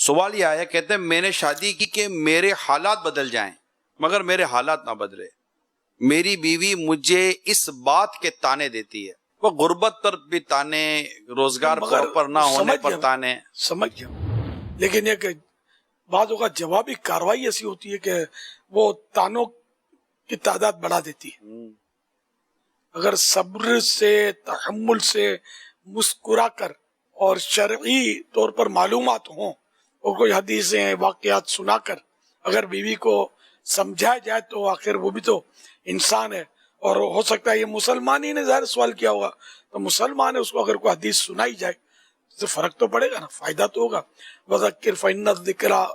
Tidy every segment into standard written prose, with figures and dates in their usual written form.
سوال یہ آیا، کہتے ہیں میں نے شادی کی کہ میرے حالات بدل جائیں مگر میرے حالات نہ بدلے. میری بیوی مجھے اس بات کے تانے دیتی ہے، وہ غربت پر بھی تانے، روزگار پر نہ ہونے پر تانے. سمجھ گیا، لیکن یہ کہ بعض اوقات جوابی کاروائی ایسی ہوتی ہے کہ وہ تانوں کی تعداد بڑھا دیتی ہے. اگر صبر سے، تحمل سے، مسکرا کر اور شرعی طور پر معلومات ہوں اور کوئی حدیثیں، واقعات سنا کر اگر بیوی کو سمجھایا جائے تو آخر وہ بھی تو انسان ہے. اور ہو سکتا ہے یہ مسلمان ہی نے ظاہر سوال کیا ہوگا، تو مسلمان ہے، اس کو اگر کوئی حدیث سنائی جائے تو فرق تو پڑے گا نا، فائدہ تو ہوگا. وذکر فإن الذکریٰ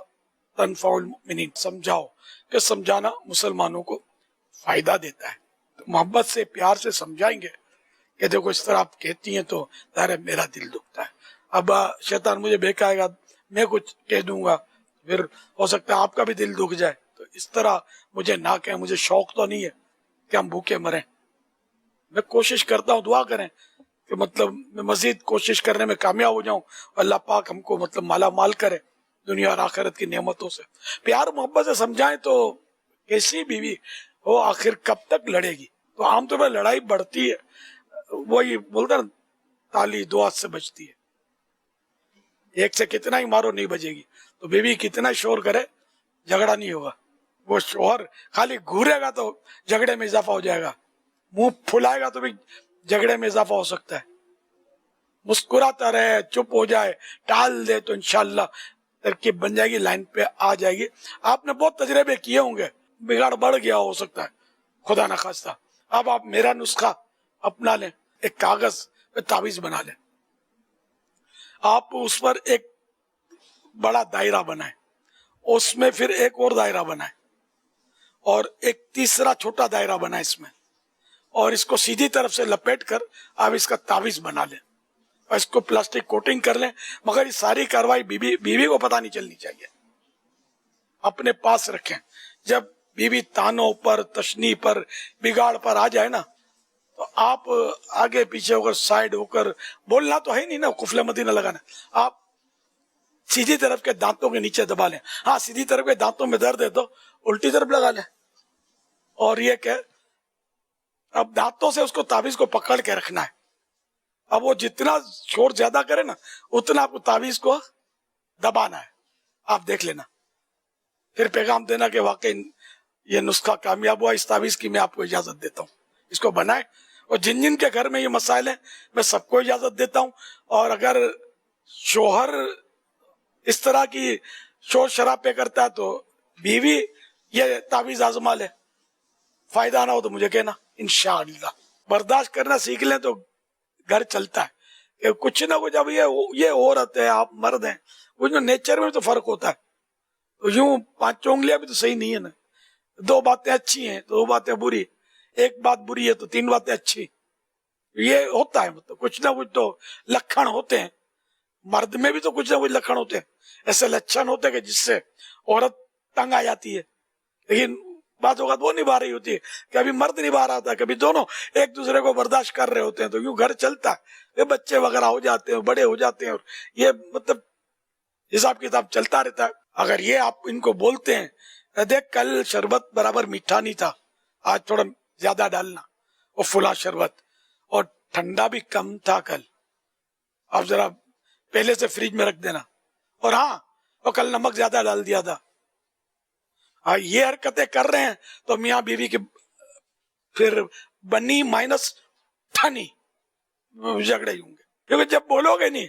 تنفع المؤمنین، سمجھاؤ کہ سمجھانا مسلمانوں کو فائدہ دیتا ہے. تو محبت سے، پیار سے سمجھائیں گے کہ دیکھو اس طرح آپ کہتی ہیں تو ظاہر میرا دل دکھتا ہے. اب شیطان مجھے بہکائے گا، میں کچھ کہہ دوں گا، پھر ہو سکتا ہے آپ کا بھی دل دکھ جائے. تو اس طرح مجھے نہ کہیں، مجھے شوق تو نہیں ہے کہ ہم بھوکے مریں. میں کوشش کرتا ہوں، دعا کریں کہ مطلب میں مزید کوشش کرنے میں کامیاب ہو جاؤں، اللہ پاک ہم کو مطلب مالا مال کرے دنیا اور آخرت کی نعمتوں سے. پیار محبت سے سمجھائیں تو کیسی بیوی وہ آخر کب تک لڑے گی؟ تو عام طور پر لڑائی بڑھتی ہے، وہی بولتا نا تالی دو ہاتھ سے بجتی ہے، ایک سے کتنا ہی مارو نہیں بجے گی. تو بیوی کتنا شور کرے جھگڑا نہیں ہوگا. وہ شوہر خالی گھورے گا تو جھگڑے میں اضافہ ہو جائے گا، منہ پھلائے گا تو بھی جھگڑے میں اضافہ ہو سکتا ہے. مسکراتا رہے، چپ ہو جائے، ٹال دے تو انشاءاللہ ترکیب بن جائے گی، لائن پہ آ جائے گی. آپ نے بہت تجربے کیے ہوں گے، بگاڑ بڑھ گیا ہو سکتا ہے، خدا نخواستہ. اب آپ میرا نسخہ اپنا لیں، ایک کاغذ پہ تعویذ بنا لیں، آپ اس پر ایک بڑا دائرہ بنائیں، اس میں پھر ایک اور دائرہ بنائیں، اور ایک تیسرا چھوٹا دائرہ بنائیں اس میں، اور اس کو سیدھی طرف سے لپیٹ کر آپ اس کا تعویذ بنا لیں اور اس کو پلاسٹک کوٹنگ کر لیں. مگر یہ ساری کاروائی بیوی کو پتہ نہیں چلنی چاہیے، اپنے پاس رکھیں. جب بیوی تانوں پر، تشنیع پر، بگاڑ پر آ جائے نا تو آپ آگے پیچھے ہو کر، سائڈ ہو کر، بولنا تو ہے نہیں نا، قفل مدینہ لگانا. آپ سیدھی طرف کے دانتوں کے نیچے دبا لیں. ہاں سیدھی طرف کے دانتوں میں درد ہے تو الٹی طرف لگا لیں. اور یہ کہ اب دانتوں سے اس کو تعویذ کو پکڑ کے رکھنا ہے. اب وہ جتنا شور زیادہ کرے نا اتنا آپ کو تعویذ کو دبانا ہے. آپ دیکھ لینا، پھر پیغام دینا کہ واقعی یہ نسخہ کامیاب ہوا، اس تعویذ کی میں آپ کو اجازت دیتا ہوں، اس کو بنائیں. اور جن جن کے گھر میں یہ مسائل ہیں میں سب کو اجازت دیتا ہوں. اور اگر شوہر اس طرح کی شور شرابے کرتا ہے تو بیوی یہ تعویذ آزما لے، فائدہ نہ ہو تو مجھے کہنا، انشاءاللہ. برداشت کرنا سیکھ لیں تو گھر چلتا ہے. کہ کچھ نہ کچھ، اب یہ عورت ہے، آپ مرد ہیں، کچھ نیچر میں تو فرق ہوتا ہے. تو یوں 5 انگلیاں بھی تو صحیح نہیں ہے نا، 2 باتیں اچھی ہیں، 2 باتیں بری، 1 بات بری ہے تو 3 باتیں اچھی. یہ ہوتا ہے، مطلب کچھ نہ کچھ تو لکھن ہوتے ہیں. مرد میں بھی تو کچھ نہ کچھ لکھن ہوتے ہیں، ایسے لچھن ہوتے ہیں کہ جس سے عورت تنگ آ جاتی ہے. لیکن بعض اوقات وہ نبھا رہی ہوتی ہے، کبھی مرد نبھا رہا تھا، کبھی دونوں ایک دوسرے کو برداشت کر رہے ہوتے ہیں. تو یوں گھر چلتا ہے، بچے وغیرہ ہو جاتے ہیں، بڑے ہو جاتے ہیں، اور یہ مطلب حساب کتاب چلتا رہتا ہے. اگر یہ آپ ان کو بولتے ہیں، دیکھ کل شربت برابر میٹھا نہیں تھا، آج تھوڑا زیادہ ڈالنا، اور فلاں شربت، اور ٹھنڈا بھی کم تھا کل، آپ ذرا پہلے سے فریج میں رکھ دینا. اور ہاں، اور کل نمک زیادہ ڈال دیا تھا. یہ حرکتیں کر رہے ہیں تو میاں بیوی کی پھر بنی مائنس ٹھنی جھگڑے ہوں گے، کیونکہ جب بولو گے نہیں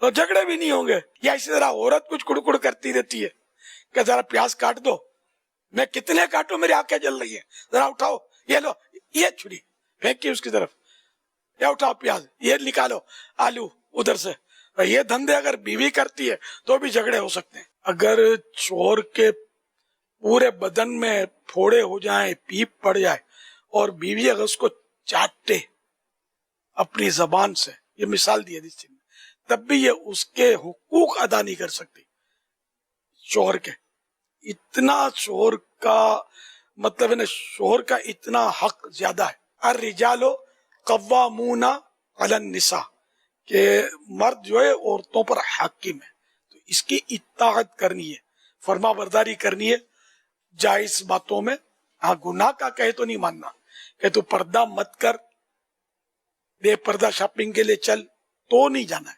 تو جھگڑے بھی نہیں ہوں گے. یا اسی طرح عورت کچھ کڑکڑ کرتی رہتی ہے کہ ذرا پیاز کاٹ دو، میں کتنے کاٹوں، میری آنکھیں جل رہی ہیں، ذرا اٹھاؤ، یہ لو، یہ چھری پھینکی اس کی طرف، یا اٹھاؤ پیاز، یہ نکالو آلو ادھر سے. یہ دھندے اگر بیوی کرتی ہے تو بھی جھگڑے ہو سکتے ہیں. اگر شوہر کے پورے بدن میں پھوڑے ہو جائیں، پیپ پڑ جائے، اور بیوی اگر اس کو چاٹے اپنی زبان سے، یہ مثال دی ہے اس چیز میں، تب بھی یہ اس کے حقوق ادا نہیں کر سکتی شوہر کے. اتنا شوہر کا مطلب ہے نا، شوہر کا اتنا حق زیادہ ہے. الرجال قوامون علی النساء، کہ مرد جو ہے عورتوں پر حاکم ہے. تو اس کی اطاعت کرنی ہے، فرما برداری کرنی ہے جائز باتوں میں. ہاں گناہ کا کہے تو نہیں ماننا کہ تو پردہ مت کر، بے پردہ شاپنگ کے لیے چل، تو نہیں جانا ہے.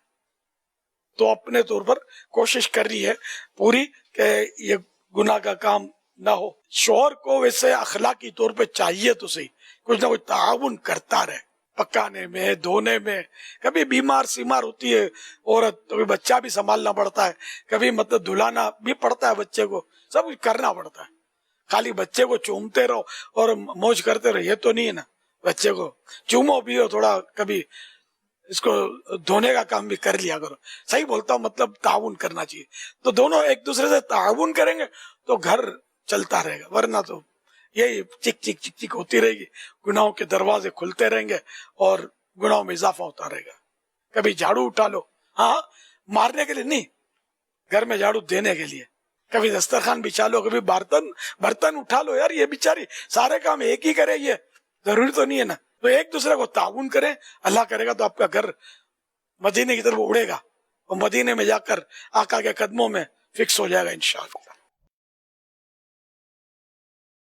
تو اپنے طور پر کوشش کر رہی ہے پوری کہ یہ گناہ کا کام نہ ہو. شوہر کو ویسے اخلاقی طور پہ چاہیے تو صحیح کچھ نہ کچھ تعاون کرتا رہے، پکانے میں، دھونے میں. کبھی بیمار سیمار ہوتی ہے عورت تو بچہ بھی سنبھالنا پڑتا ہے، کبھی مطلب دھلانا بھی پڑتا ہے بچے کو، سب کچھ کرنا پڑتا ہے. خالی بچے کو چومتے رہو اور موج کرتے رہو یہ تو نہیں ہے نا. بچے کو چومو بھی ہو تھوڑا، کبھی اس کو دھونے کا کام بھی کر لیا کرو. صحیح بولتا ہوں، مطلب تعاون کرنا چاہیے. تو دونوں ایک دوسرے سے تعاون کریں گے تو گھر چلتا رہے گا، ورنہ تو یہی چک چک چک چک ہوتی رہے گی، گناہوں کے دروازے کھلتے رہیں گے اور گناہوں میں اضافہ ہوتا رہے گا. کبھی جھاڑو اٹھا لو، ہاں مارنے کے لیے نہیں، گھر میں جھاڑو دینے کے لیے. کبھی دسترخوان بچھا لو، کبھی برتن اٹھا لو. یار یہ بیچاری سارے کام ایک ہی کرے، یہ ضروری تو نہیں ہے نا. تو ایک دوسرے کو تعاون کریں، اللہ کرے گا تو آپ کا گھر مدینے کی طرف اڑے گا اور مدینے میں جا کر آقا کے قدموں میں فکس ہو جائے گا انشاءاللہ.